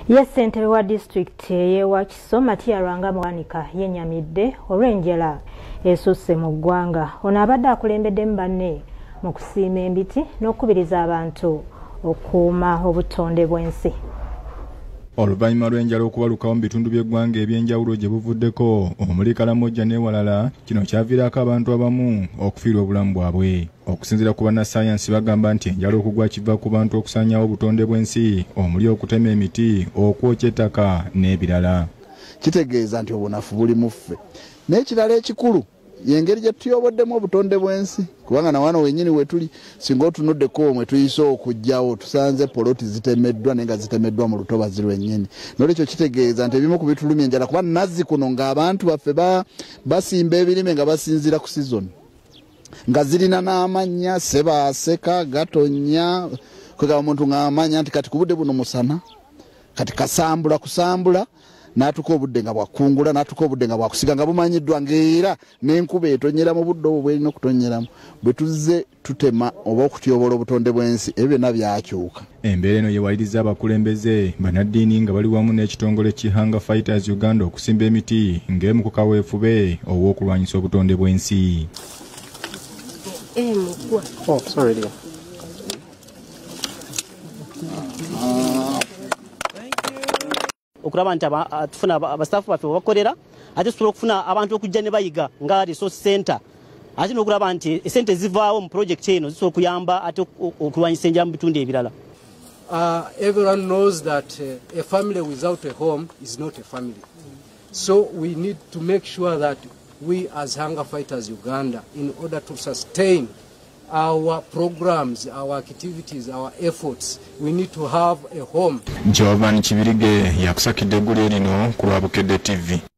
Yes, ssentebe wa district y'ewa Kisoma Rwanga Mwanika yenyamidde olw'enjala esusse mu Gwanga. Ono abadde akulembeddemu banne mu kusiima embiti n'okubiriza abantu okuuma obutondebwensi. Oluvannyuma lw'enjala okubalukawo mu bitundu by'eggwanga eby'enjawulo gye buvuddeko omuli Kalamojja n'ewalala, kino kyaviirako abantu abamu okufiirwa obulamu bwabwe. Okusinziira ku bannassaayansi bagamba nti enjala okugwa kiva ku bantu okusaanyawo obutonde bw'ensi omuli okutema emiti, okwokya ettaka n'ebirala. Kitegeeza nti obunafu buli mu ffe. N'ekirala ekikulu yengeri gye tuyoboddemu obutonde bw'ensi, kubanga na wano wennyini we tuli singa otunuddeko omwe tuyise okujjawo tusanze poloti zitemeddwa naye nga zitemeddwa mu lutobazi lwennyini. N'olwekyo kitegeeza nti ebimu ku bitulumya enjala kuba nazzi kuno ng'abantu baffe basimba ebirime nga basinziira ku sizoni nga zirina n'amannya Sebaaseka, Gatonnya, kwegaba omuntu ng'amanya nti kati ku budde buno musana, kati kasambula kusambula, n'atuka obudde nga bwakungula, n'atuka obudde nga bwakusiga nga bumanyiddwa ng'era n'enkuba etonyera mu budde obwo bw'erina okutonyeramu. Bwe tuzze tutema oba okutyobola obutonde bw'ensi, ebyo byonna byakyuka. Embeera eno yeewaliriza abakulembeze bannaddiini nga bali wamu n'ekitongole Hunger Fighters Uganda okusimba emiti ng'emu ku kaweefube ow'okulwanyisa obutonde bw'ensi. Oh, sorry, dear. Okuraba nti tufuna abastaafu baffe bakolera ate tusobola okufuna abantu okujja ne bayiga nga resource center ate n'okulaba nti esente zivaawo mu project eno zisobola okuyamba ate okulwanyisa enjala mu bitundu ebirala. Everyone knows that a family without a home is not a family. So we need to make sure that we as Hunger Fighters Uganda, in order to sustain our programs, our activities, our efforts, we need to have a home. Jovan Kibirige yakusakidde eggulu erino ku lwa Bukedde TV.